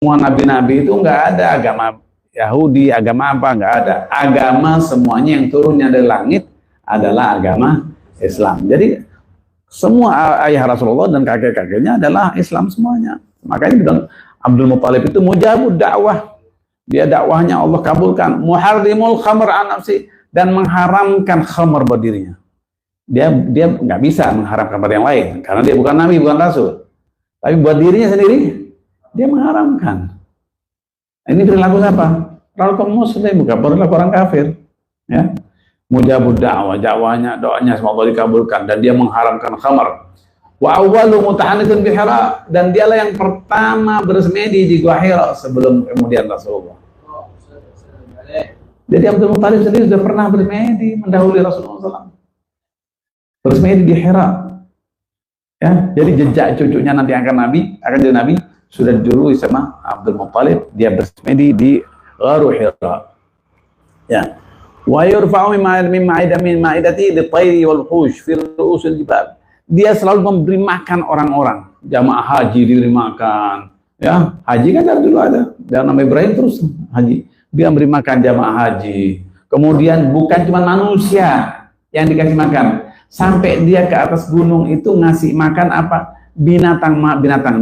semua nabi-nabi itu nggak ada agama Yahudi, agama apa, nggak ada. Agama semuanya yang turunnya dari langit adalah agama Islam. Jadi semua ayah Rasulullah dan kakek-kakeknya adalah Islam semuanya. Makanya bilang Abdul Muthalib itu mujabud dakwah. Dia dakwahnya Allah kabulkan. Muharrimul khamr an nafsi, dan mengharamkan khamr buat dirinya. Dia nggak bisa mengharamkan pada yang lain karena dia bukan nabi, bukan rasul. Tapi buat dirinya sendiri dia mengharamkan. Ini perilaku siapa? Perilaku muslim, bukan perilaku orang kafir. Ya. Mujabud dakwah, dakwahnya, doanya semoga dikabulkan, dan dia mengharamkan khamar. Wa awwalu mutahanitun bi Hira, dan dialah yang pertama bersemedi di Gua Hira sebelum kemudian Rasulullah. Jadi Abdul Muthalib sendiri sudah pernah bersemedi mendahului Rasulullah SAW. Bersemedi di Hira. Ya, jadi jejak cucunya nanti akan jadi nabi sudah didului sama Abdul Muthalib. Dia bersemedi di Gharu Hira. Ya. Wa yurfa'u min ma'idati lit-tayri wal wuhush fi ru'usil jibal. Dia selalu memberi makan orang-orang. Jamaah haji diberi makan. Ya, haji kan dari dulu ada. Dan Nabi Ibrahim terus haji. Dia memberi makan jamaah haji. Kemudian bukan cuma manusia yang dikasih makan. Sampai dia ke atas gunung itu ngasih makan apa? Binatang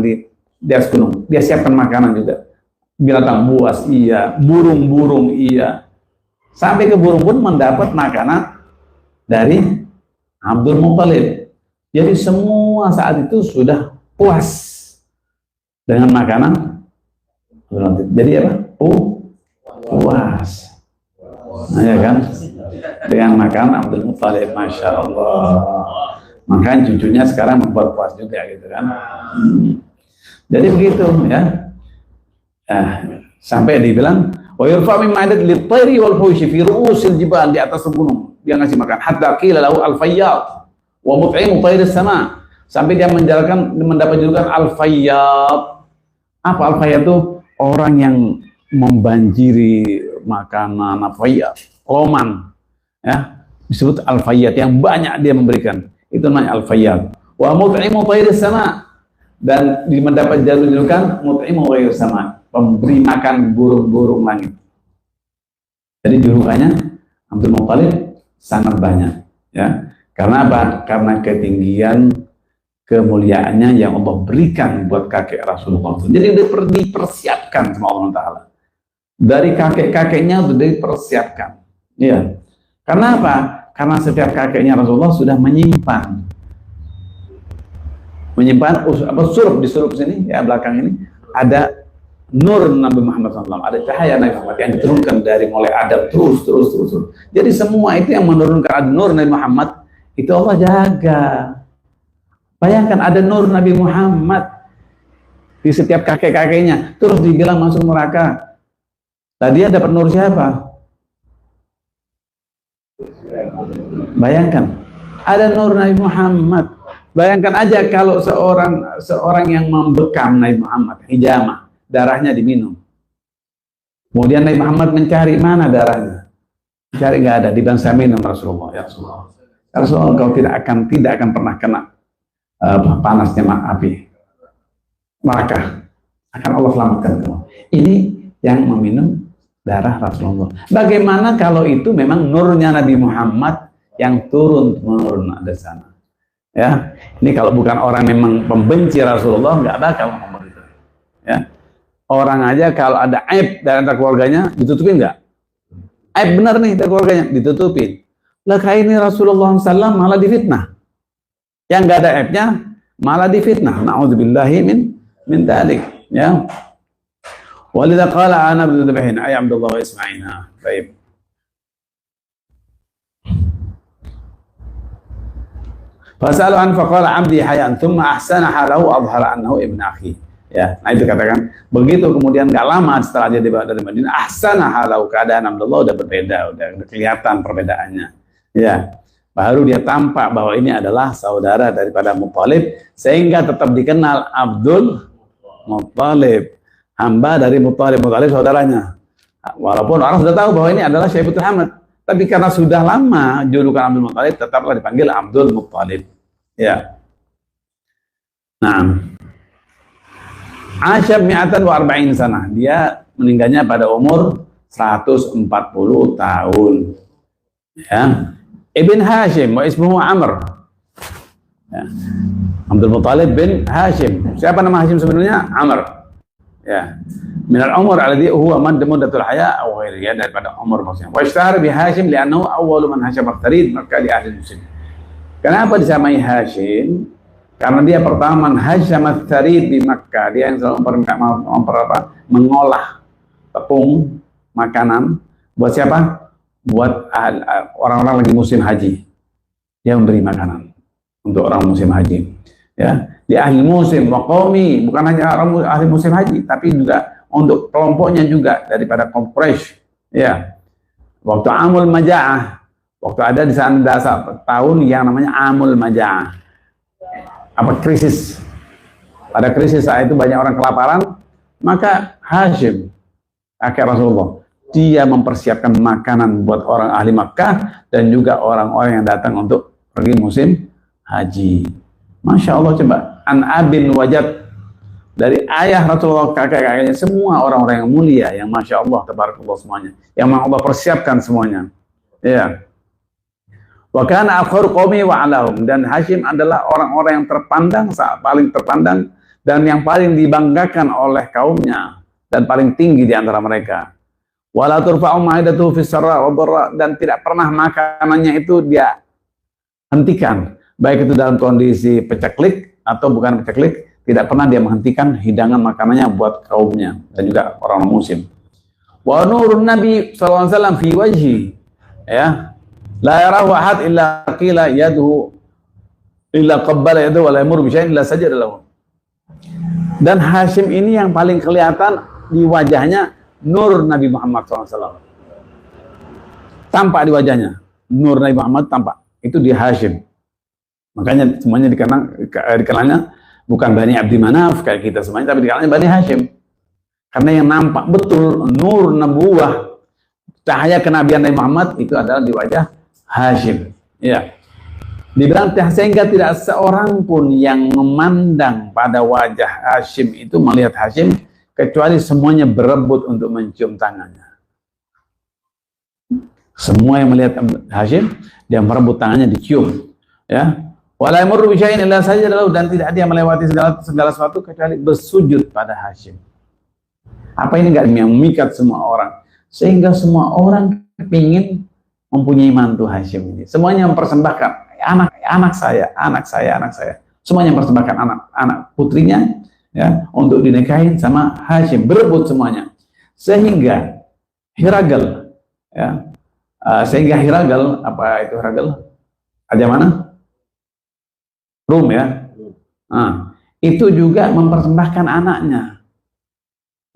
di atas gunung. Dia siapkan makanan juga. Binatang buas iya, burung-burung iya. Sampai ke burung pun mendapat makanan dari Abdul Muthalib. Jadi semua saat itu sudah puas dengan makanan. Jadi apa? Puas. Nah, ya kan? Dengan makanan Abdul Muthalib, Masya Allah. Makanya cucunya sekarang membuat puas juga gitu kan. Jadi begitu ya. Sampai dibilang wa yurfa min ma'adat lit-tayri wal hushi fi ru'usil jibal, di atas gunung dia ngasih makan. Hatta qila lahu al-fayyad wa mut'imu tayris sama, sampai dia mendapat julukan al-fayyad. Apa al-fayyad itu? Orang yang membanjiri makanan. Al-fayyad, loman ya, disebut al-fayyad, yang banyak dia memberikan, itu namanya al-fayyad. Wa mut'imu tayris sama, dan mendapat julukan mut'imu tayris sama, pemberi makan burung-burung langit. Jadi julukannya Abdul Muthalib sangat banyak ya. Karena apa? Karena ketinggian kemuliaannya yang Allah berikan buat kakek Rasulullah. Jadi dipersiapkan sama Allah Ta'ala. Dari kakek-kakeknya sudah dipersiapkan. Ya. Karena apa? Karena setiap kakeknya Rasulullah sudah menyimpan surup, di surup sini ya, belakang ini ada nur Nabi Muhammad SAW, ada cahaya Nabi Muhammad yang diturunkan dari mulai Adam terus. Jadi semua itu yang menurunkan nur Nabi Muhammad itu Allah jaga. Bayangkan ada nur Nabi Muhammad di setiap kakek-kakeknya, terus dibilang masuk neraka. Tadi dia dapat nur siapa? Bayangkan ada nur Nabi Muhammad. Bayangkan aja kalau seorang yang membekam Nabi Muhammad, hijamah, darahnya diminum. Kemudian Nabi Muhammad mencari mana darahnya. Cari nggak ada, di bangsa minum Rasulullah. Ya Rasulullah. Rasulullah, kau tidak akan pernah kena panasnya api. Maka akan Allah selamatkan kamu. Ini yang meminum darah Rasulullah. Bagaimana kalau itu memang nurnya Nabi Muhammad yang turun ada sana. Ya, ini kalau bukan orang memang pembenci Rasulullah nggak bakal ngomong itu. Ya. Orang aja kalau ada aib dari antara keluarganya ditutupin nggak? Aib benar nih dari keluarganya ditutupin. Lah kayak ini Rasulullah SAW malah difitnah. Yang nggak ada aibnya malah difitnah. Na'udzubillahi min dzalik. Ya. Walidha qala ana bidzabahin ay Abdullah wa Ismaina. Baik. Fasalu an faqala abdi hayan thumma ahsana halahu adhara annahu ibn akhi. Ya, nah itu katakan begitu kemudian gak lama setelah dia tiba dari Madinah, ahsana halau, keadaan Abdullah udah berbeda, udah kelihatan perbedaannya. Ya, baru dia tampak bahwa ini adalah saudara daripada Muthalib, sehingga tetap dikenal Abdul Muthalib, hamba dari Muthalib saudaranya. Walaupun orang sudah tahu bahwa ini adalah Syaibatul Hamad, tapi karena sudah lama julukan Abdul Muthalib tetaplah dipanggil Abdul Muthalib. Ya. Nah. Asyab mi'atan wa arba'in sanah. Dia meninggalnya pada umur 140 tahun. Ya. Ibn Hashim wa ismuhu Amr. Ya. Abdul Muttalib bin Hashim. Siapa nama Hashim sebenarnya? Amr. Ya. Min al-umur alladhi huwa muddatul haya aw ghairihi, daripada umur maksudnya. Wa ishtahara bi Hashim li'annahu awwalu man hashama tarid maka li ahli muslim. Kenapa disamai Hashim? Karena dia pertama man hashama tarid di Makkah. Dia yang selalu mengolah tepung makanan buat siapa? Buat orang-orang lagi musim haji. Dia memberi makanan untuk orang musim haji. Ya, di ahli musim wa qaumi, bukan hanya orang ahli musim haji, tapi juga untuk kelompoknya juga daripada kaum Quraisy. Ya. Waktu Amul Maja'ah, waktu ada di sana tahun yang namanya Amul Maja'ah. Apa krisis? Pada krisis saat itu banyak orang kelaparan, maka Hashim, kakek Rasulullah, dia mempersiapkan makanan buat orang ahli Makkah dan juga orang-orang yang datang untuk pergi musim haji. Masya Allah, coba an abin wajad, dari ayah Rasulullah, kakek-kakeknya, semua orang-orang yang mulia, yang Masya Allah, tabarakallah semuanya, yang Allah persiapkan semuanya. Ya. Wa kana akhir qaumi wa alahum, dan Hashim adalah orang-orang yang terpandang, paling terpandang dan yang paling dibanggakan oleh kaumnya dan paling tinggi di antara mereka. Wala turfa'u ma'idatuhu fis sarra wa dharra, dan tidak pernah makanannya itu dia hentikan, baik itu dalam kondisi peceklik atau bukan peceklik, tidak pernah dia menghentikan hidangan makanannya buat kaumnya dan juga orang muslim. Wa nurun Nabi sallallahu alaihi wasallam fi wajhi, ya, la yarahu ahad illa qila yaduhu illa qabbala yadahu wa la yamur bi syai'in illa sajada lahu. Dan Hashim ini yang paling kelihatan di wajahnya nur Nabi Muhammad SAW. Tampak di wajahnya nur Nabi Muhammad, tampak itu di Hashim. Makanya semuanya dikenalnya bukan Bani Abdi Manaf kayak kita semuanya, tapi dikenalnya Bani Hashim. Karena yang nampak betul nur nubuwah, cahaya kenabian Nabi Muhammad itu adalah di wajah Hashim. Ya. Dibilang sehingga tidak seorang pun yang memandang pada wajah Hashim itu, melihat Hashim, kecuali semuanya berebut untuk mencium tangannya. Semua yang melihat Hashim, dia merebut tangannya, dicium. Ya. Wala yamurru bi syai'in illa sajada lahu, dan tidak dia melewati segala sesuatu kecuali bersujud pada Hashim. Apa ini enggak yang memikat semua orang, sehingga semua orang ingin mempunyai mantu Hashim ini. Semuanya mempersembahkan anak saya. Semuanya mempersembahkan anak putrinya, ya, untuk dinikahin sama Hashim, berebut semuanya. Sehingga Hiraqal, ya, apa itu Hiraqal? Aja mana? Rum, ya. Nah, itu juga mempersembahkan anaknya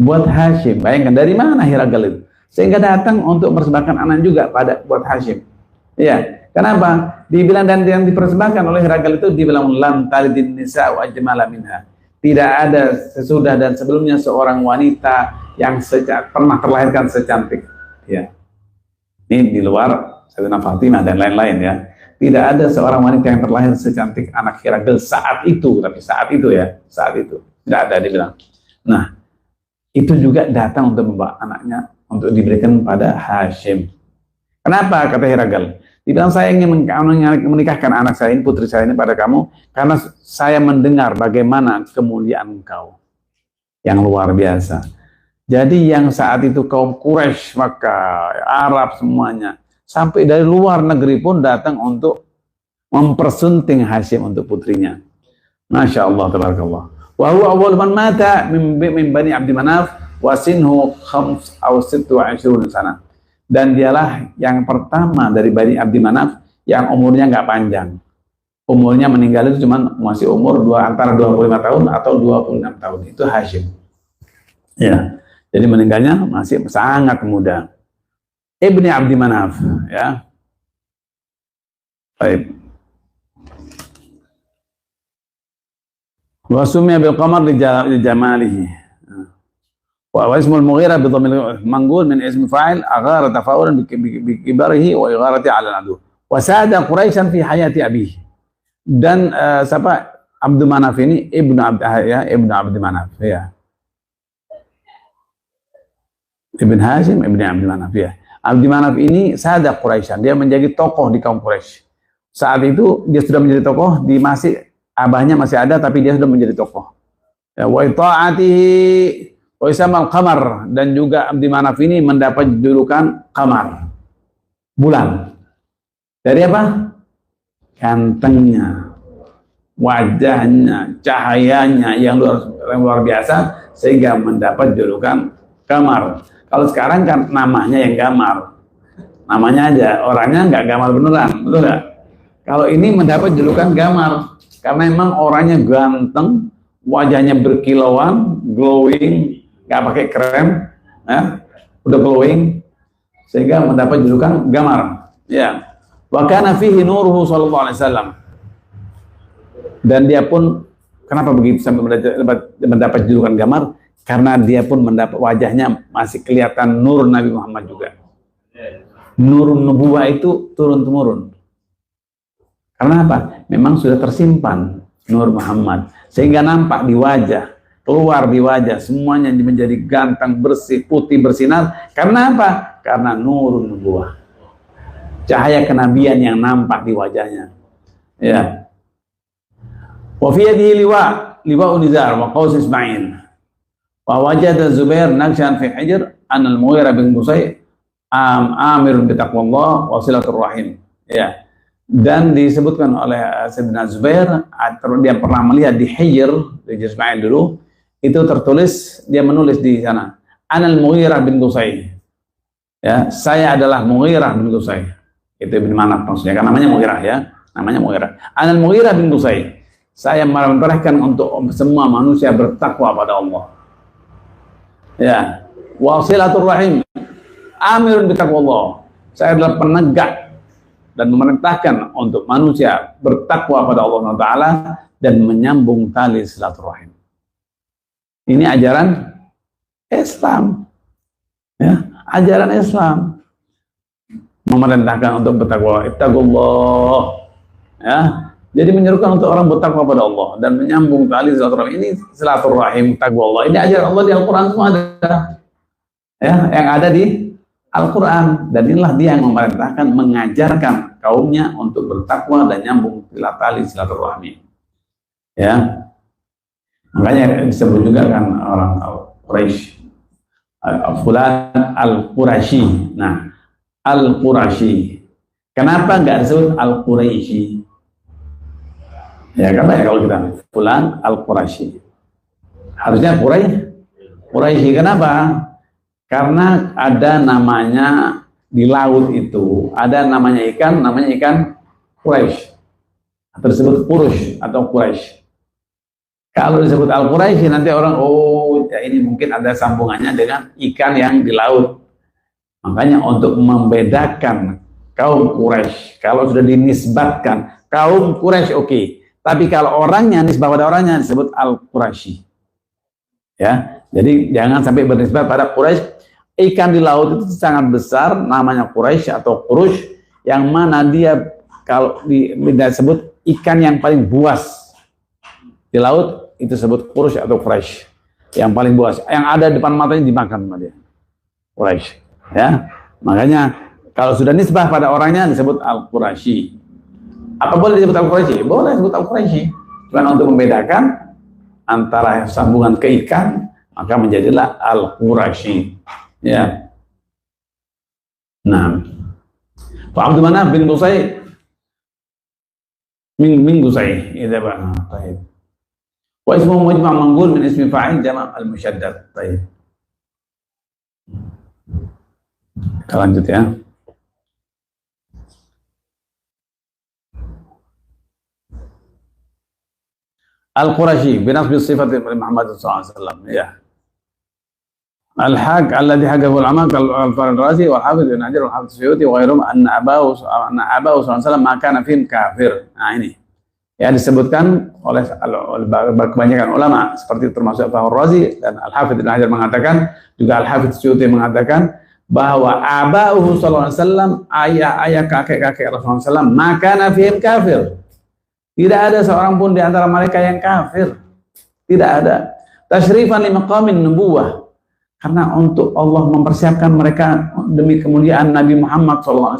buat Hashim. Bayangkan dari mana Hiraqal itu, sehingga datang untuk mempersembahkan anak juga buat Hashim. Ya, kenapa? Dibilang, dan yang dipersembahkan oleh Hiraqal itu dibilang lam talidin nisa'u ajmala minha. Tidak ada sesudah dan sebelumnya seorang wanita yang pernah terlahirkan secantik. Ya. Ini di luar Sayyidina Fatimah dan lain-lain, ya. Tidak ada seorang wanita yang terlahir secantik anak Hiraqal saat itu, tapi saat itu, ya, saat itu tidak ada, dibilang. Nah, itu juga datang untuk membawa anaknya untuk diberikan pada Hashim. Kenapa? Kata Hiraqal, dibilang saya ingin menikahkan anak saya ini, putri saya ini pada kamu, karena saya mendengar bagaimana kemuliaan engkau yang luar biasa. Jadi yang saat itu kaum Quraisy, maka Arab semuanya, sampai dari luar negeri pun datang untuk mempersunting Hashim untuk putrinya. Masya Allah, tabarakallah. Wa huwa awwal man mata min Bani Abdi Manaf wa sinhu 5 aw 26 sana. Dan dialah yang pertama dari Bani Abdi Manaf yang umurnya nggak panjang. Umurnya meninggal itu cuma masih umur antara 25 tahun atau 26 tahun. Itu Hashim. Ya. Jadi meninggalnya masih sangat muda. Ibni Abdi Manaf, ya. Baik. Wa summiya bil qamar li jamalihi. Wa ismul Mughirah bi dhammil manqul min ismi fa'il aghara tafawulan bi kibarihi wa igharati 'ala al-adu. Wa sa'ada Quraisyan fi hayati abihi. Dan siapa Abdul Manaf ini Ibnu Abdi Manaf, ya. Ibn Hashim, Ibn Abdi Manaf ya. Abdi Manaf ini sada Quraisyan, dia menjadi tokoh di kaum Quraisy. Saat itu dia sudah menjadi tokoh, di masih abahnya masih ada tapi dia sudah menjadi tokoh. Ya, wa ta'atihi wa isamal qamar, dan juga Abdi Manaf ini mendapat julukan Qamar, bulan. Dari apa? Gantengnya, wajahnya, cahayanya yang luar biasa sehingga mendapat julukan Qamar. Kalau sekarang kan namanya yang gamar, namanya aja, orangnya nggak gamar beneran, betul nggak? Kalau ini mendapat julukan gamar karena memang orangnya ganteng, wajahnya berkilauan, glowing, nggak pakai krem, ya, udah glowing, sehingga mendapat julukan gamar. Ya, wa kana fihi nuruhu sallallahu alaihi wasallam. Dan dia pun kenapa begitu sampai mendapat julukan gamar? Karena dia pun mendapat, wajahnya masih kelihatan nur Nabi Muhammad juga. Nur nubuwah itu turun-temurun. Karena apa? Memang sudah tersimpan nur Muhammad. Sehingga nampak di wajah, keluar di wajah, semuanya menjadi ganteng, bersih, putih, bersinar. Karena apa? Karena nur nubuwah. Cahaya kenabian yang nampak di wajahnya. Ya. Wa fi yadihi liwa unizar wa qaus Ismail. Wa wajada Zubair nakshan fi hijr an al-Mughirah bin Qusay amirun bi taqwallah wa silatur rahim. Ya. Dan disebutkan oleh Sayyidina Zubair, dia pernah melihat di Hijr, di Ismail dulu, itu tertulis, dia menulis di sana, an al-Mughirah bin Qusay. Ya, saya adalah Mughirah bin Qusay. Itu Ibn Manaf maksudnya, kan namanya Mughirah ya, namanya Mughirah. An al-Mughirah bin Qusay. Saya memerintahkan untuk semua manusia bertakwa pada Allah. Ya, wasilatur rahim, amirun bitaqwallah. Saya adalah penegak dan memerintahkan untuk manusia bertakwa pada Allah Taala dan menyambung tali silaturahim. Ini ajaran Islam, ya, ajaran Islam memerintahkan untuk bertakwa, ittaqullah, ya. Jadi menyerukan untuk orang bertakwa pada Allah dan menyambung tali silaturahim. Ini silaturahim, takwa Allah. Ini ajaran Allah di Al-Quran semua ada. Ya, yang ada di Al-Quran. Dan inilah dia yang memerintahkan, mengajarkan kaumnya untuk bertakwa dan nyambung tali silaturahmi. Ya. Makanya disebut juga kan orang Quraisy. Fulan Al-Quraisy. Nah, Al-Quraisy. Kenapa nggak disebut Al-Quraisy? Ya karena ya kalau kita Fulan Al-Quraisy, harusnya Quraisy. Kenapa? Karena ada namanya di laut itu, ada namanya ikan Quraisy, tersebut Quraisy atau Quraisy. Kalau disebut Al-Quraisy nanti orang, oh ya ini mungkin ada sambungannya dengan ikan yang di laut. Makanya untuk membedakan kaum Quraisy, kalau sudah dinisbatkan kaum Quraisy oke. Tapi kalau orangnya, nisbah pada orangnya disebut Al-Quraisy. Ya, jadi jangan sampai bernisbah pada Quraisy. Ikan di laut itu sangat besar, namanya Quraisy atau Quraisy, yang mana dia kalau disebut ikan yang paling buas di laut itu disebut Quraisy atau Quraisy, yang paling buas, yang ada depan matanya dimakan sama dia. Quraisy, ya. Makanya kalau sudah nisbah pada orangnya disebut Al-Quraisy. Apa boleh disebut Al-Quraisy? Boleh disebut Al-Quraisy. Cuma untuk membedakan antara sambungan ke ikan, maka menjadilah Al-Quraisy. Ya. Nah, Pak Abdul Manaf bin Qusay min Qusay, itu Pak. Baik. Wa ismu mujma' manqul min ismi fa'il jama' al-musyaddad. Baik. Kita lanjut ya. Al-Quraisy binasbi sifat Muhammad sallallahu alaihi wasallam, ya. Al-haq alladhi haqahu al-ulama al-Farid Razi wal Hafidz Ibnu Hajar wal Hafidz Suyuti wa ghairuhum anna abahu sallallahu alaihi wasallam ma kana fihim kafir. Nah ini ya disebutkan oleh kebanyakan ulama seperti termasuk Farid Razi dan Al-Hafidz Ibnu Hajar mengatakan, juga Al-Hafidz Suyuti mengatakan bahwa abahu sallallahu alaihi wasallam, ayah kakek-kakek Rasulullah sallallahu alaihi wasallam, ma kana fihim kafir. Tidak ada seorang pun di antara mereka yang kafir. Tidak ada. Tasyrifan li maqamin nubuwah. karena untuk Allah mempersiapkan mereka demi kemuliaan Nabi Muhammad SAW.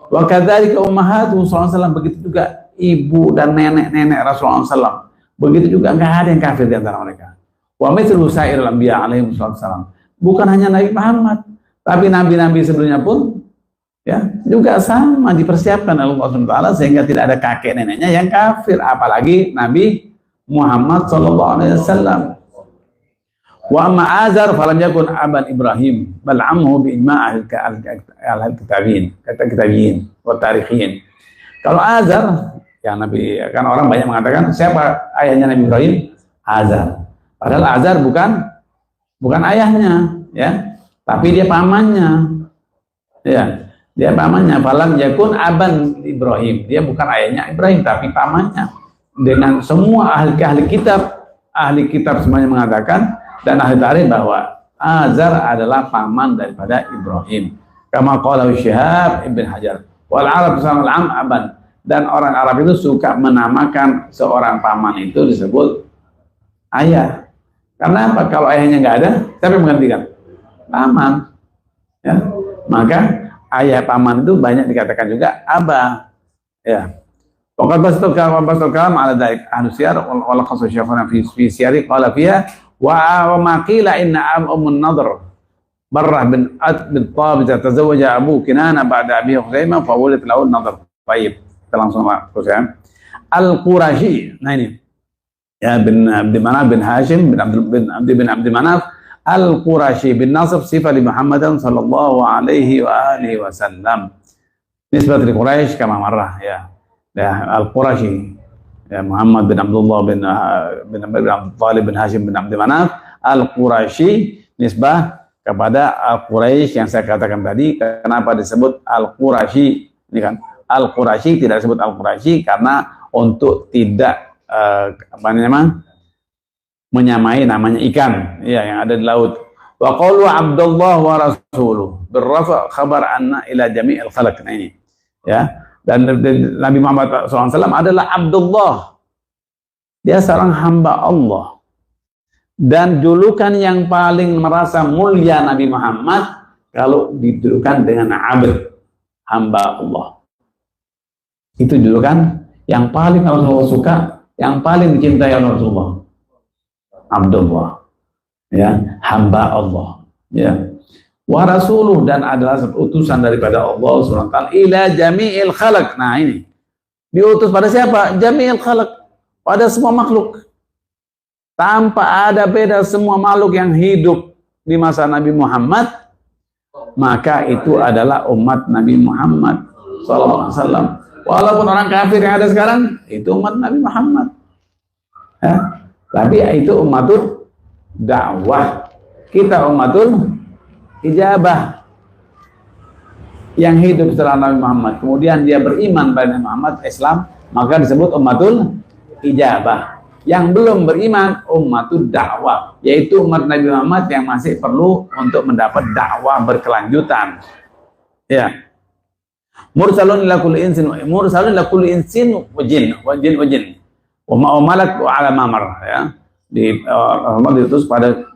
Wa kadzalika ummahatuhum SAW, begitu juga ibu dan nenek-nenek Rasulullah SAW. Begitu juga nggak ada yang kafir di antara mereka. Wa mithlu sa'iril anbiya alaihi wasallam. Bukan hanya Nabi Muhammad, tapi nabi-nabi sebelumnya pun ya juga sama dipersiapkan oleh Allah SWT, sehingga tidak ada kakek neneknya yang kafir, apalagi Nabi Muhammad SAW. Wa amma Azar falam yakun aban Ibrahim bal amhu bi ijma' al-kitabiyin wa tarikhiyin. Kalau Azar, ya Nabi, kan orang banyak mengatakan siapa ayahnya Nabi Ibrahim? Azar. Padahal Azar bukan ayahnya, ya, tapi dia pamannya. Ya, dia pamannya. Falam yakun aban Ibrahim. Dia bukan ayahnya Ibrahim, tapi pamannya. Dengan semua ahli kitab semuanya mengatakan, dan ahli tarikh, bahwa Azar adalah paman daripada Ibrahim. Kama qala Syihab Ibn Hajar. Wal Arab sama al-am aban. Dan orang Arab itu suka menamakan seorang paman itu disebut ayah. Karena apa? Kalau ayahnya nggak ada, siapa yang menggantikan? Paman. Ya. Maka ayah paman itu banyak dikatakan juga abah. Ya. Waqad bastul kalam ala daik ahlu siyar wal khasus syafi'an fi siyari qala fiha wa maqila inna ummun nadhr Barrah bin Thabit tazawwaja Abu Kinana ba'da Abi Khuzaimah fa wulid lahu nadhr. Baik, kita langsung masuk ya. Al-Qurashi. Nah ini. Ya, bin Abdi Manaf bin Hashim bin Abdi Manaf Al-Qurashi bin Nasr sifat li Muhammadan sallallahu alaihi wa alihi wasallam. Nisbat li Quraisy kama marrah ya. Ya, Al-Qurashi. Ya, Muhammad bin Abdullah bin Abdul Talib bin Hashim bin Abdi Manaf Al-Qurashi, nisbah kepada Al-Quraisy yang saya katakan tadi. Kenapa disebut Al-Qurashi? Ini kan Al-Qurashi, tidak disebut Al-Qurashi karena untuk tidak apa namanya, menyamai namanya ikan ya yang ada di laut. Wa qalu Abdullah wa rasuluh birrafa khabar anna ila jami'il khalaq. Nah ini ya. Dan Nabi Muhammad SAW adalah Abdullah. Dia seorang hamba Allah. Dan julukan yang paling merasa mulia Nabi Muhammad kalau didudukan dengan abd, hamba Allah. Itu julukan yang paling Rasulullah suka, yang paling dicintai oleh Rasulullah. Abdullah. Ya, hamba Allah. Ya. Wa rasuluh, dan adalah utusan daripada Allah SWT ila jami'il khalaq. Nah ini diutus pada siapa? Jami'il khalaq, pada semua makhluk, tanpa ada beda. Semua makhluk yang hidup di masa Nabi Muhammad, maka itu adalah umat Nabi Muhammad SAW. Walaupun orang kafir yang ada sekarang itu umat Nabi Muhammad ya. Tapi itu umatul dakwah, kita umatul ijabah yang hidup setelah Nabi Muhammad, kemudian dia beriman pada Nabi Muhammad, Islam, maka disebut ummatul ijabah. Yang belum beriman ummatul dakwah, yaitu umat Nabi Muhammad yang masih perlu untuk mendapat dakwah berkelanjutan. Ya. Mursalun ila kulli insin wa jin wa malak wa ala mamar ya. Diutus pada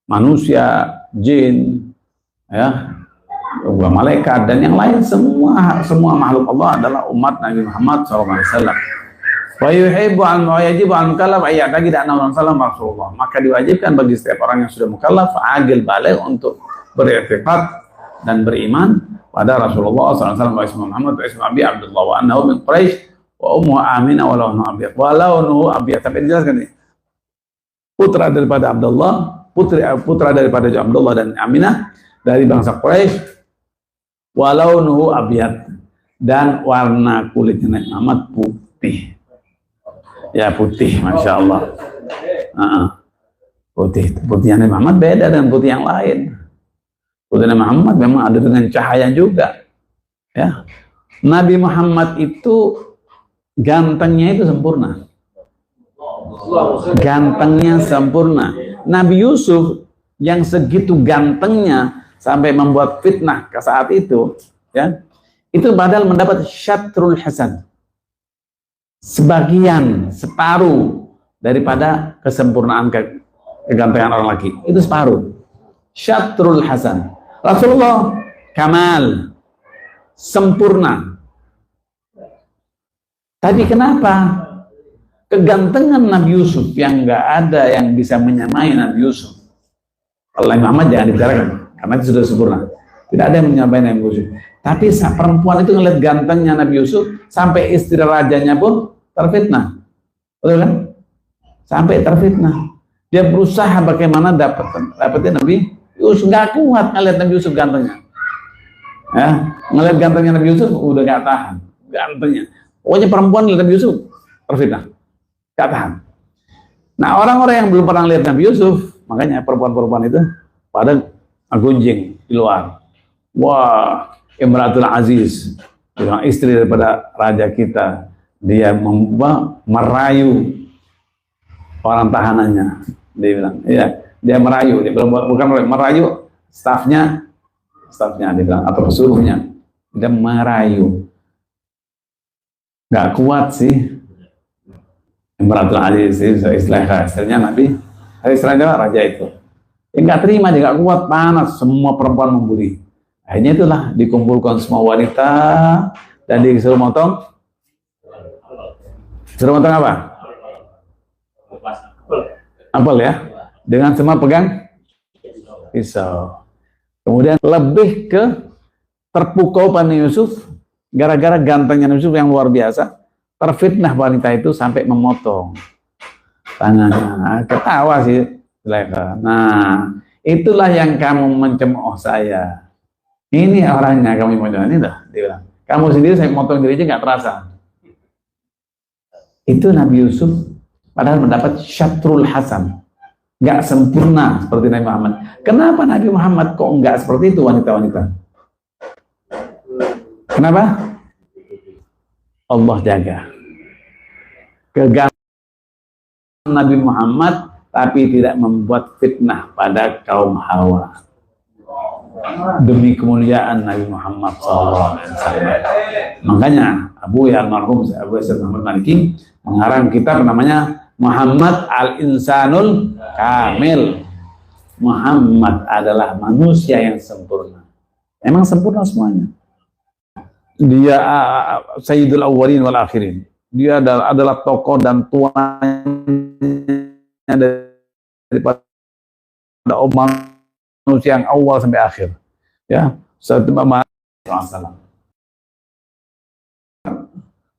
manusia, jin, ya, malaikat dan yang lain, semua makhluk Allah adalah umat Nabi Muhammad SAW. Wa yuhibbu yajibu al mukallaf ay ya'taqid anna Rasulullah. Maka diwajibkan bagi setiap orang yang sudah mukallaf agil baligh untuk beriktikad dan beriman pada Rasulullah SAW wa ismu Muhammad wa ismu Abi Abdullah wa annahu min Quraisy wa ummu Aminah wa launuhu abyad. Wa launuhu abyad. Tapi dijelaskan ini. Putra daripada Abdullah, putra daripada Abdullah dan Aminah dari bangsa Quraisy, walau nuhu abiyat, dan warna kulitnya Nabi Muhammad putih. Ya putih, masya Allah. Putihnya Nabi Muhammad beda dengan putih yang lain. Putih Nabi Muhammad memang ada dengan cahaya juga. Ya, Nabi Muhammad itu gantengnya itu sempurna. Gantengnya sempurna. Nabi Yusuf yang segitu gantengnya sampai membuat fitnah ke saat itu, ya, itu padahal mendapat syatrul hasan, sebagian, separuh daripada kesempurnaan kegantengan orang laki, itu separuh. syatrul hasan. Rasulullah kamal, sempurna. Tadi kenapa kegantengan Nabi Yusuf yang nggak ada yang bisa menyamai Nabi Yusuf? Kalau Nabi Muhammad jangan dibicarakan karena itu sudah sempurna. Tidak ada yang menyamai Nabi Yusuf. Tapi perempuan itu ngeliat gantengnya Nabi Yusuf sampai istri rajanya pun terfitnah. Betul kan? Sampai terfitnah. Dia berusaha bagaimana dapetin Nabi Yusuf, nggak kuat ngeliat Nabi Yusuf gantengnya. Ya, ngeliat gantengnya Nabi Yusuf udah nggak tahan gantengnya. Pokoknya perempuan ngeliat Nabi Yusuf terfitnah, nggak tahan. Nah, orang-orang yang belum pernah lihat Nabi Yusuf, makanya perempuan-perempuan itu pada gunjing di luar. Wah, Imratul Aziz, istri daripada raja kita, dia merayu orang tahanannya. Dia bilang, iya, dia merayu, dia bukan merayu stafnya dia bilang, atau pesuruhnya, dia merayu. Nggak kuat sih Imratul Aziz, istilahnya Nabi, istilahnya raja itu. Nggak terima, dia nggak kuat, panas, semua perempuan membuli. Akhirnya itulah dikumpulkan semua wanita dan disuruh motong. Suruh motong apa? Apel ya, dengan semua pegang pisau. Kemudian lebih ke terpukau Nabi Yusuf gara-gara gantengnya Nabi Yusuf yang luar biasa. Terfitnah wanita itu sampai memotong tangannya. Ketawa sih. Nah, itulah yang kamu mencemooh saya. Ini orangnya kamu mencemooh. Ini dah, dia bilang. Kamu sendiri saya motong diri aja nggak terasa. Itu Nabi Yusuf padahal mendapat syatrul hasan, nggak sempurna seperti Nabi Muhammad. Kenapa Nabi Muhammad kok nggak seperti itu wanita-wanita? Kenapa? Allah jaga kegantengan Nabi Muhammad, tapi tidak membuat fitnah pada kaum Hawa. Demi kemuliaan Nabi Muhammad SAW. Makanya Abu Almarhum Abu Yasir Muhammad Maliki mengarang kitab namanya Muhammad Al-Insanul Kamil. Muhammad adalah manusia yang sempurna. Emang sempurna semuanya. Dia Sayyidul Awwalin wal Akhirin. Dia adalah tokoh dan tuannya daripada manusia yang awal sampai akhir. Ya,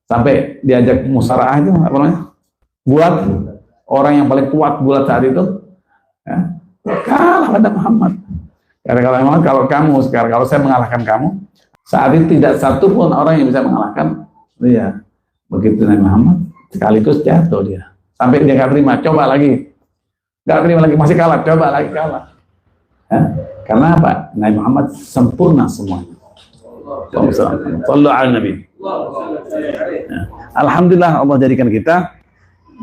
sampai diajak musyawarah itu apa namanya? Buat orang yang paling kuat bulat saat itu, ya, kalah pada Muhammad. Karena kalau kamu sekarang, kalau saya mengalahkan kamu, saat itu tidak satu pun orang yang bisa mengalahkan dia. Begitu Nabi Muhammad, sekaligus jatuh dia. Sampai dia nggak terima, coba lagi. Nggak terima lagi, masih kalah, coba lagi kalah. Ya, karena apa? Nabi Muhammad sempurna semuanya. Sallallahu alaihi Nabi. Ya. Alhamdulillah Allah jadikan kita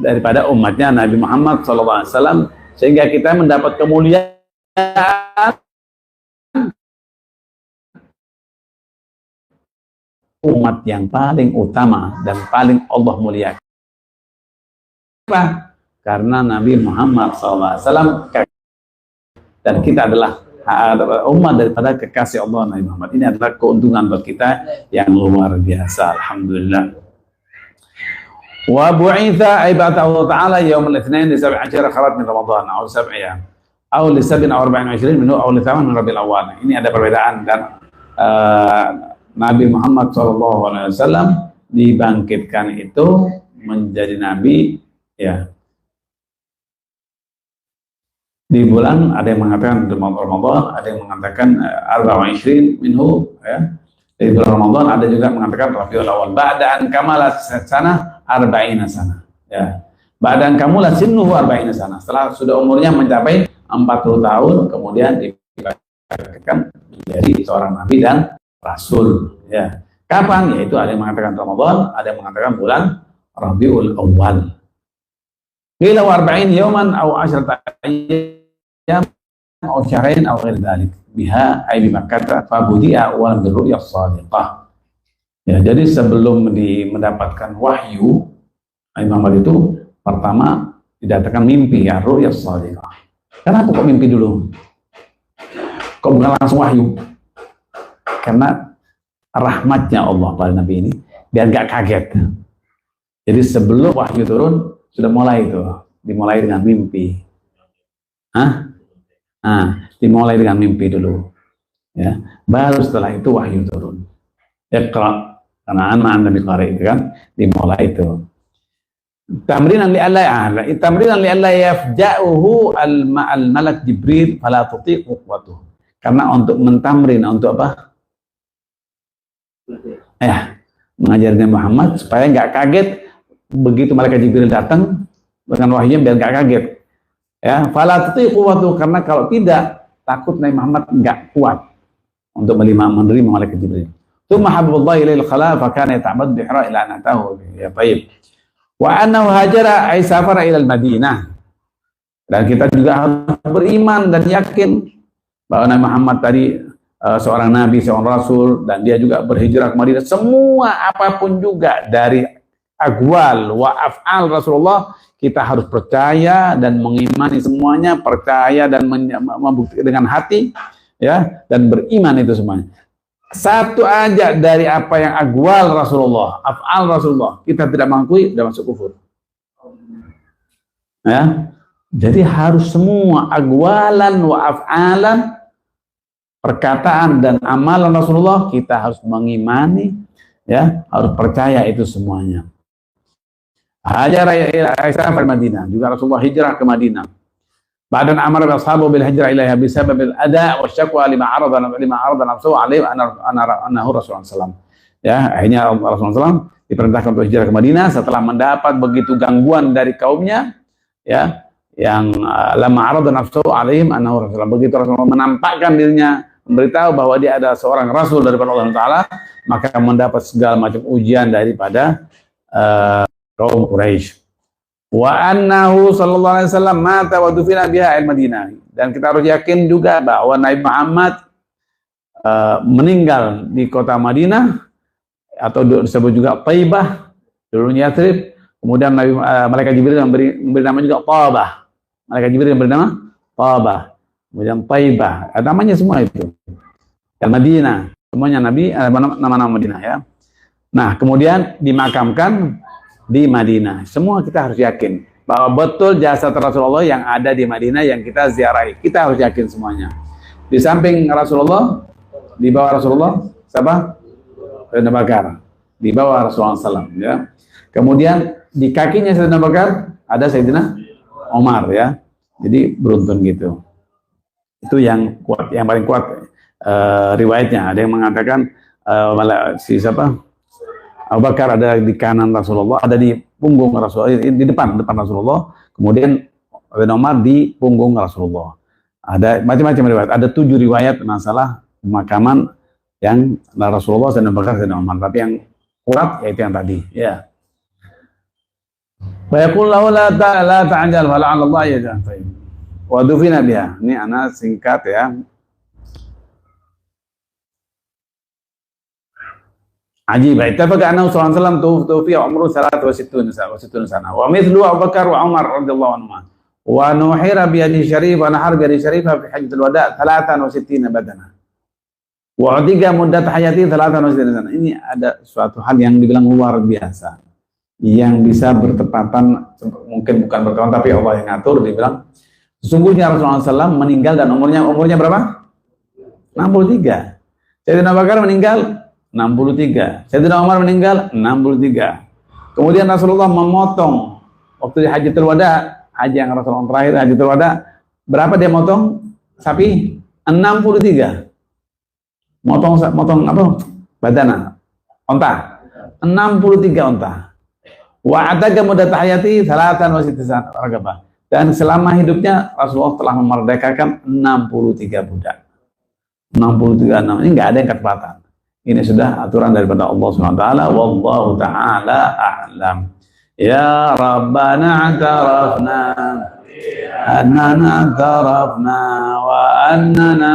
daripada umatnya Nabi Muhammad SAW, sehingga kita mendapat kemuliaan umat yang paling utama dan paling Allah muliakan. Kenapa? Karena Nabi Muhammad SAW dan kita adalah umat daripada kekasih Allah Nabi Muhammad. Ini adalah keuntungan buat kita yang luar biasa. Alhamdulillah. Wa bu'itha ibata Allah Ta'ala yawm al-ithnain li 17 kharat min Ramadan atau 7 ayyam atau li 47 minhu atau li 8 min Rabiul Awwal. Ini ada perbedaan dan Nabi Muhammad SAW dibangkitkan itu menjadi Nabi ya di bulan, ada yang mengatakan di Ramadan, ada yang mengatakan 24 minhu ya di bulan Ramadan, ada juga mengatakan Rabiul Awwal. Ba'da'an kamala sana 40 sana ya. Ba'da'an kamula sinnuhu 40 sana. Setelah sudah umurnya mencapai 40 tahun kemudian dibangkitkan menjadi seorang nabi dan rasul ya. Kapan? Yaitu ada yang mengatakan Ramadan, ada yang mengatakan bulan Rabiul Awwal. Qila 40 yawman aw 10 ayyam aw syahrain aw ghair dzalik biha ay bi Makkah fa budi'a wa bi ru'yah shadiqah. Ya, jadi sebelum mendapatkan wahyu Nabi Muhammad itu pertama didatangkan mimpi ya ru'yah shadiqah. Kenapa kok mimpi dulu? Kok bukan langsung wahyu? Karena rahmatnya Allah pada Nabi ini, biar gak kaget. Jadi sebelum wahyu turun, sudah mulai itu. Dimulai dengan mimpi. Dimulai dengan mimpi dulu. Ya. Baru setelah itu wahyu turun. Iqra, karena anak Nabi Qari itu kan, dimulai itu. Tamrinan li'alla yafja'uhu al-malak Jibril fala tuti'u quwwatuhu. Karena untuk mentamrin, untuk apa? Mengajarkan Muhammad supaya nggak kaget begitu malaikat Jibril datang dengan wahyunya, biar nggak kaget. Ya, fala tuti'u quwwatuhu, karena kalau tidak takut Nabi Muhammad nggak kuat untuk menerima malaikat Jibril. Tsumma habibullah ilail khala fa kana yata'abbad bi Hira ila an atahu. Ya, baik. Wa annahu hajara ay safara ila al-Madinah. Dan kita juga harus beriman dan yakin bahwa Nabi Muhammad tadi seorang nabi, seorang rasul, dan dia juga berhijrah ke Madinah. Semua apapun juga dari aqwal wa af'al Rasulullah, kita harus percaya dan mengimani semuanya, percaya dan membuktikan dengan hati, ya, dan beriman itu semuanya. Satu aja dari apa yang aqwal Rasulullah, af'al Rasulullah, kita tidak mengakui, sudah masuk kufur. Ya. Jadi harus semua aqwalan wa af'alan, perkataan dan amalan Rasulullah, kita harus mengimani, ya, harus percaya itu semuanya. Hajar Aisyah ke Madinah, juga Rasulullah hijrah ke Madinah. Ba'dan amara bi ashabu bil hijrah ilaiha bi sabab al ada' wa syaqwa lima arada nafsuhu alaihi annahu Rasulullah sallallahu. Ya, akhirnya Rasulullah sallallahu diperintahkan untuk hijrah ke Madinah setelah mendapat begitu gangguan dari kaumnya, ya, yang lama arada nafsuhu alaihim annahu Rasulullah. Begitu Rasulullah menampakkan dirinya, memberitahu bahwa dia adalah seorang rasul daripada Allah Taala, maka mendapat segala macam ujian daripada kaum Quraisy. Wa annahu sallallahu alaihi wasallam mata wa dufina biha al-Madinah. Dan kita harus yakin juga bahwa Nabi Muhammad meninggal di kota Madinah, atau disebut juga Taibah, dulunya Yathrib. Kemudian malaikat Jibril memberi nama juga Tabah. Malaikat Jibril memberi nama Tabah. Kemudian Taibah. Namanya semua itu. Al-Madinah. Semuanya Nabi nama-nama Madinah, ya. Nah, kemudian dimakamkan di Madinah. Semua kita harus yakin bahwa betul jasad Rasulullah yang ada di Madinah yang kita ziarahi. Kita harus yakin semuanya. Di samping Rasulullah, di bawah Rasulullah, siapa? Sayyidina Bakar. Di bawah Rasulullah SAW, ya. Kemudian di kakinya Sayyidina Bakar ada Sayyidina Umar, ya. Jadi beruntun gitu. Itu yang kuat, yang paling kuat riwayatnya. Ada yang mengatakan si siapa? Abu Bakar ada di kanan Rasulullah, ada di punggung Rasulullah, di depan Rasulullah. Kemudian Umar di punggung Rasulullah. Ada macam-macam riwayat. Ada 7 riwayat masalah pemakaman yang Rasulullah dan Abu Bakar dan Umar. Tapi yang kuat yaitu yang tadi. Ya. Wa yaqul lahu la ta'jal wa la'alla Allah yaj'al. Wa dufina biha. Ini ana singkat, ya. Ajib. Ittafaqa annahu sallallahu alaihi wasallam tuwfiya umruhu 63 sana. Wa mithlu Abu Bakar wa Umar radhiyallahu anhuma. Wa nuhira bi yadi syarif wa nahar bi yadi syarifah fi hajjatul wada' 63 badana. Wa utiga muddat hayati 63 sana. Ini ada suatu hal yang dibilang luar biasa. Yang bisa bertepatan, mungkin bukan bertepatan tapi Allah yang ngatur, dibilang sesungguhnya Rasulullah SAW meninggal dan umurnya berapa? 63. Sayyidina Abu Bakar meninggal 63. Sayyidina Umar meninggal 63. Kemudian Rasulullah memotong waktu di Hajjatul Wada, haji yang Rasulullah terakhir Hajjatul Wada, berapa dia motong sapi? 63. Motong apa? Badana. Onta. 63 onta. Wa ataga muddat hayati 63 ragabah. Dan selama hidupnya Rasulullah telah memerdekakan 63 budak. 63. Ini enggak ada yang ketepatan. Ini sudah aturan daripada Allah SWT. Wallahu ta'ala a'lam. Ya Rabbana atarafna annana tarafna wa annana